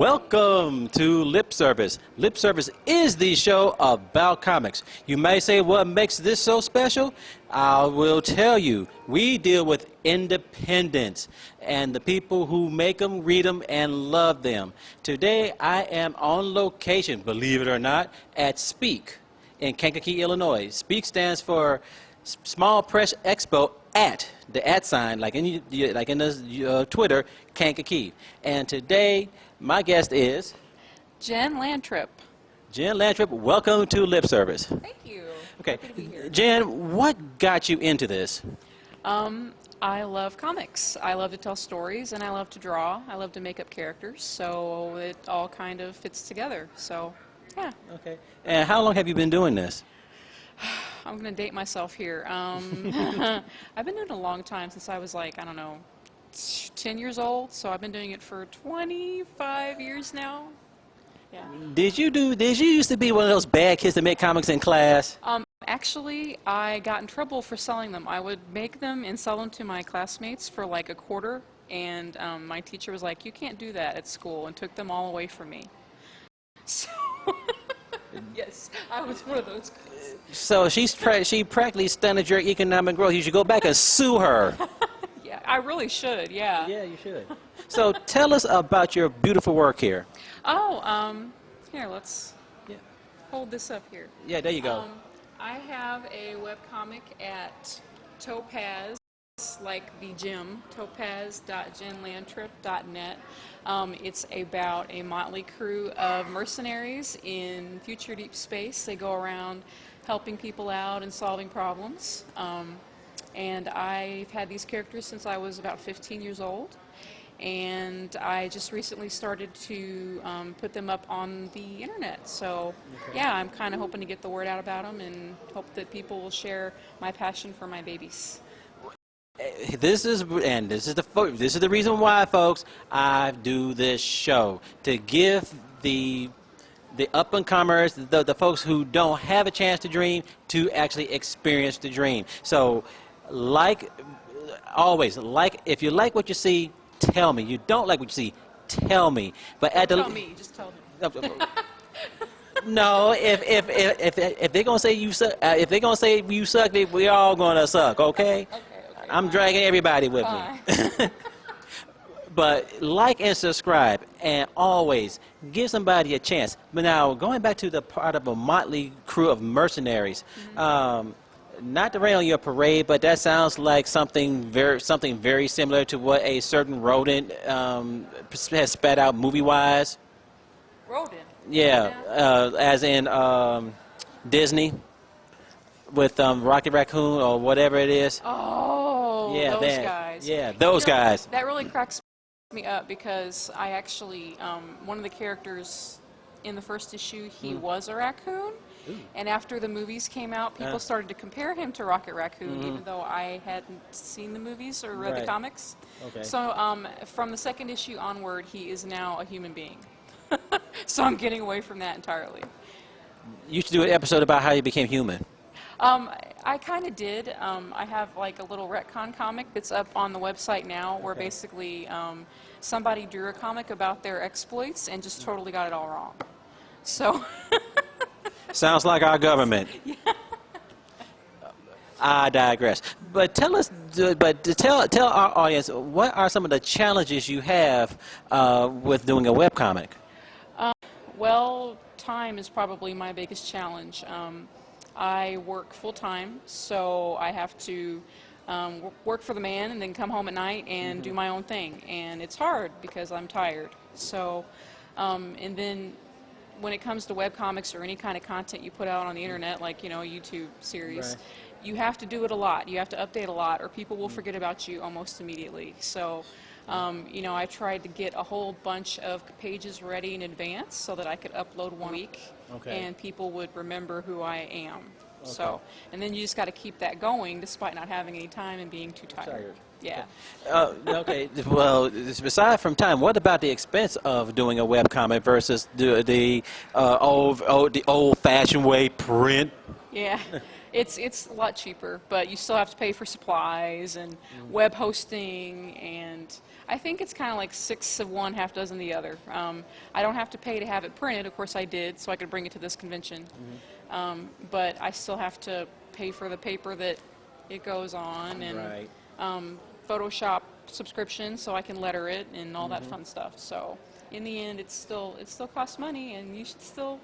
Welcome to Lip Service. Lip Service is the show about comics. You may say, what makes this so special? I will tell you. We deal with independents and the people who make them, read them, and love them. Today, I am on location, believe it or not, at Speak in Kankakee, Illinois. Speak stands for Small Press Expo at the @ like in the Twitter, Kankakee. And today, my guest is Jenn Lantrip. Jenn Lantrip. Welcome to Lip Service. Thank you. Okay, Happy to be here. Jenn, what got you into this? I love comics. I love to tell stories, and I love to draw. I love to make up characters, so it all kind of fits together. So, yeah. Okay. And how long have you been doing this? I'm going to date myself here. I've been doing it a long time, since I was like, I don't know, 10 years old, so I've been doing it for 25 years now. Yeah. Did you used to be one of those bad kids that make comics in class? Actually, I got in trouble for selling them. I would make them and sell them to my classmates for like a quarter, and my teacher was like, "You can't do that at school," and took them all away from me. So, yes, I was one of those kids. So she practically stunted your economic growth. You should go back and sue her. Yeah, I really should, yeah. Yeah, you should. So tell us about your beautiful work here. Oh, here, let's hold this up here. Yeah, there you go. I have a webcomic at Topaz, like the gym, topaz.jennlantrip.net. It's about a motley crew of mercenaries in future deep space. They go around helping people out and solving problems. And I've had these characters since I was about 15 years old. And I just recently started to put them up on the internet. So, yeah, I'm kind of hoping to get the word out about them and hope that people will share my passion for my babies. This is the reason why, folks, I do this show, to give the up-and-comers, the folks who don't have a chance to dream, to actually experience the dream. So, like always, if you like what you see, tell me. You don't like what you see, tell me. But Don't tell me, just tell them. No, if they're gonna say you suck, we all gonna suck. Okay? Okay. I'm dragging everybody with me. But like and subscribe, and always give somebody a chance. But now, going back to the part of a motley crew of mercenaries, not to rain on your parade, but that sounds like something very similar to what a certain rodent has spat out movie-wise. Rodent? Yeah, as in Disney with Rocket Raccoon or whatever it is. Oh, yeah, those guys. Yeah, those guys. That really cracks me up because I actually, one of the characters in the first issue, he was a raccoon. Ooh. And after the movies came out, people started to compare him to Rocket Raccoon, even though I hadn't seen the movies or read the comics. Okay. So from the second issue onward, he is now a human being. So I'm getting away from that entirely. You should do an episode about how you became human. I kind of did. I have like a little retcon comic that's up on the website now where basically somebody drew a comic about their exploits and just totally got it all wrong. So... Sounds like our government. Yeah. I digress. But tell our audience, what are some of the challenges you have with doing a webcomic? Well, time is probably my biggest challenge. I work full-time, so I have to work for the man and then come home at night and do my own thing. And it's hard because I'm tired. So, and then when it comes to webcomics or any kind of content you put out on the internet, like, you know, a YouTube series, you have to do it a lot. You have to update a lot, or people will forget about you almost immediately. So, you know, I tried to get a whole bunch of pages ready in advance so that I could upload 1 week, and people would remember who I am. So, and then you just got to keep that going despite not having any time and being too tired. Yeah. Okay. Well, aside from time, what about the expense of doing a webcomic versus the old-fashioned way, print? Yeah. It's a lot cheaper, but you still have to pay for supplies and web hosting, and I think it's kind of like 6 of one, half dozen the other. I don't have to pay to have it printed. Of course I did, so I could bring it to this convention. But I still have to pay for the paper that it goes on, and Right. Photoshop subscription so I can letter it and all that fun stuff. So in the end, it still costs money, and you should still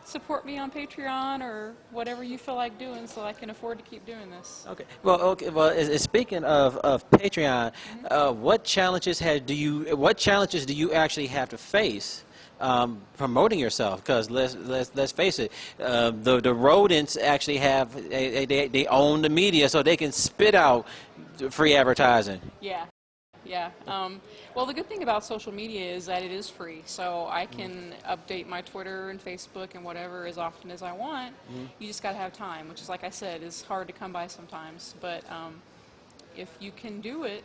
support me on Patreon or whatever you feel like doing, so I can afford to keep doing this. Okay. Well, okay. Well, speaking of Patreon, what challenges do you actually have to face promoting yourself? Because let's face it, the rodents actually they own the media, so they can spit out free advertising. Yeah. Yeah. Well, the good thing about social media is that it is free, so I can update my Twitter and Facebook and whatever as often as I want. You just got to have time, which is, like I said, is hard to come by sometimes. But if you can do it,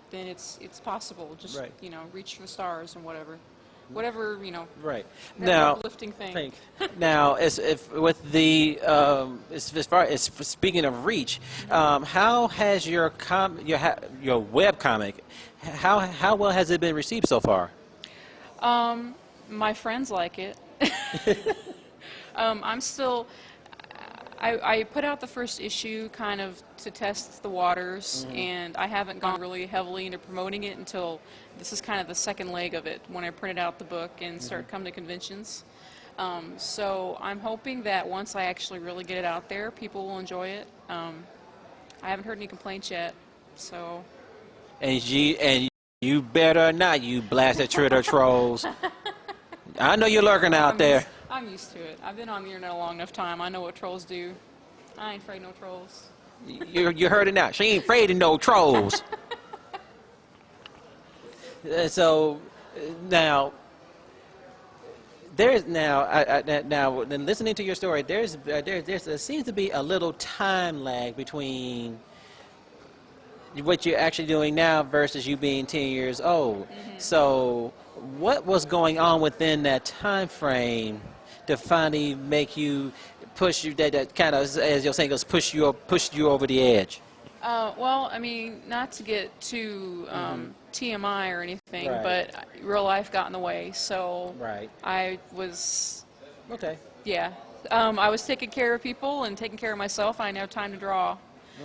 then it's possible. Just Right. reach for the stars and whatever. Whatever, Right. that Now, uplifting thing. now, if with the as far as speaking of reach, how has your web comic, how well has it been received so far? My friends like it. I'm still. I put out the first issue kind of to test the waters, and I haven't gone really heavily into promoting it until this is kind of the second leg of it, when I printed out the book and started coming to conventions. So I'm hoping that once I actually really get it out there, people will enjoy it. I haven't heard any complaints yet, so. And you better not, you blasted Twitter trolls. I know you're lurking out there. I'm used to it. I've been on the internet a long enough time. I know what trolls do. I ain't afraid of no trolls. You heard it now. She ain't afraid of no trolls. So now there's now listening to your story, there seems to be a little time lag between what you're actually doing now versus you being 10 years old. So what was going on within that time frame to finally make you push you, that kind of, as you're saying, pushed you over the edge? Well, I mean, not to get too TMI or anything, Right. but real life got in the way. So Right. I was, Okay. yeah, I was taking care of people and taking care of myself. I didn't have time to draw.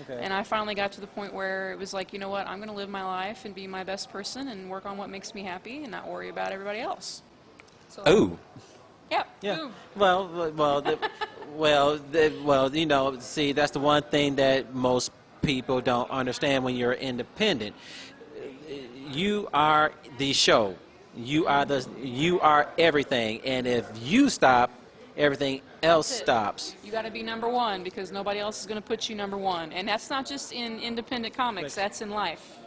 Okay. And I finally got to the point where it was like, you know what, I'm going to live my life and be my best person and work on what makes me happy and not worry about everybody else. So, Ooh. yeah. Yeah. Ooh. Well, see, that's the one thing that most people don't understand when you're independent. You are the show. You are everything. And if you stop, everything else That's it. stops. You got to be number one because nobody else is going to put you number one. And that's not just in independent comics, that's in life.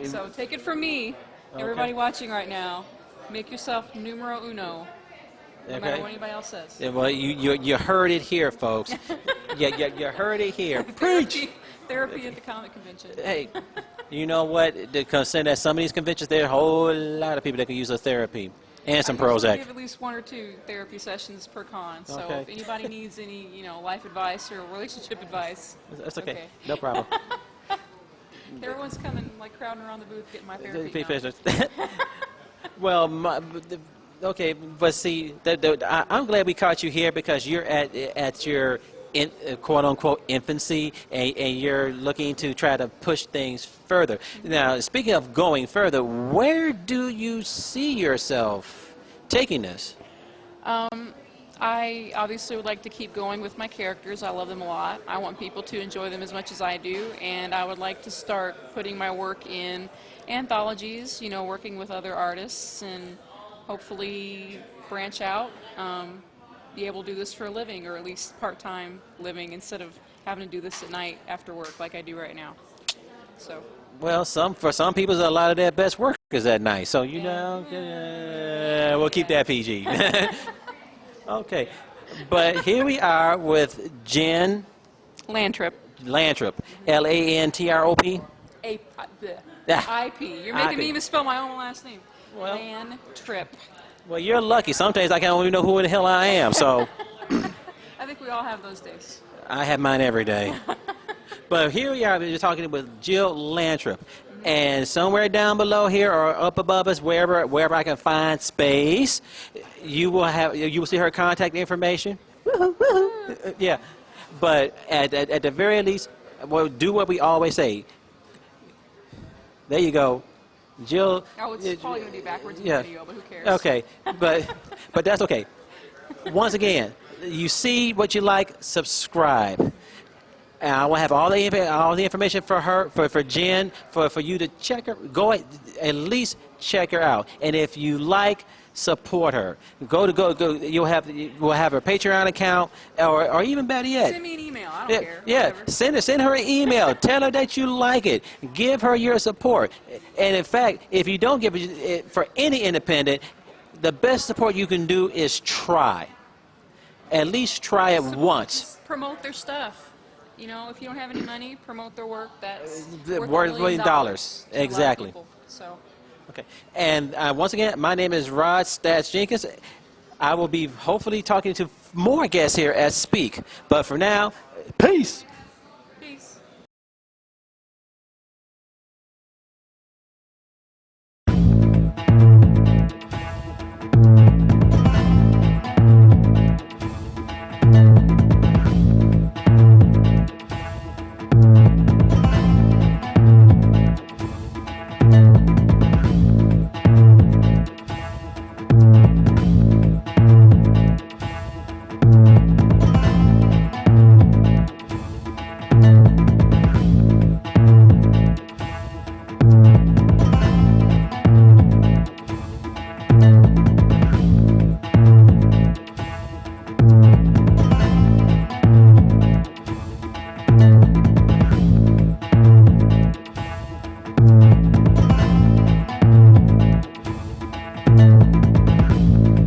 So take it from me, everybody watching right now. Make yourself numero uno, no matter what anybody else says. Yeah, well, you heard it here, folks. You heard it here. Preach. Therapy at the comic convention. Hey, you know what? Consider that some of these conventions, there are a whole lot of people that can use a therapy and some I usually Prozac. give at least 1 or 2 therapy sessions per con. So Okay. if anybody needs any, life advice or relationship advice, That's okay. No problem. everyone's coming, crowding around the booth getting my therapy done. Well, okay, but see, I'm glad we caught you here because you're at your quote unquote infancy, and you're looking to try to push things further. Now, speaking of going further, where do you see yourself taking this? I obviously would like to keep going with my characters. I love them a lot. I want people to enjoy them as much as I do, and I would like to start putting my work in anthologies, working with other artists, and hopefully branch out, be able to do this for a living, or at least part-time living, instead of having to do this at night after work like I do right now. So. Well, for some people, a lot of their best work is at night, so we'll keep that PG. Okay, but here we are with Jenn Lantrip. Lantrip, Lantrop. IP. You're making me even spell my own last name. Well. Lantrip. Well, you're lucky. Sometimes I can't even know who the hell I am. So I think we all have those days. I have mine every day. But here we are, we're talking with Jenn Lantrip. And somewhere down below here or up above us, wherever I can find space, you will see her contact information. Yeah. But at the very least, we'll do what we always say. There you go. Jill. Oh, it's probably going to be backwards in the video, but who cares? Okay. But that's okay. Once again, you see what you like, subscribe. And I will have all the information for her, for Jenn, for you to check her. Go at least check her out. And if you like, support her. Go. We'll have her Patreon account, or even better yet, send me an email. I don't care. Yeah, Whatever. send her an email. Tell her that you like it. Give her your support. And in fact, if you don't give it for any independent, the best support you can do is try. At least try it once. Just promote their stuff. You know, if you don't have any money, promote their work. That's worth $1 million. to a lot of Exactly. people, so. Okay. And once again, my name is Rod Stats Jenkins. I will be hopefully talking to more guests here at Speak. But for now, peace.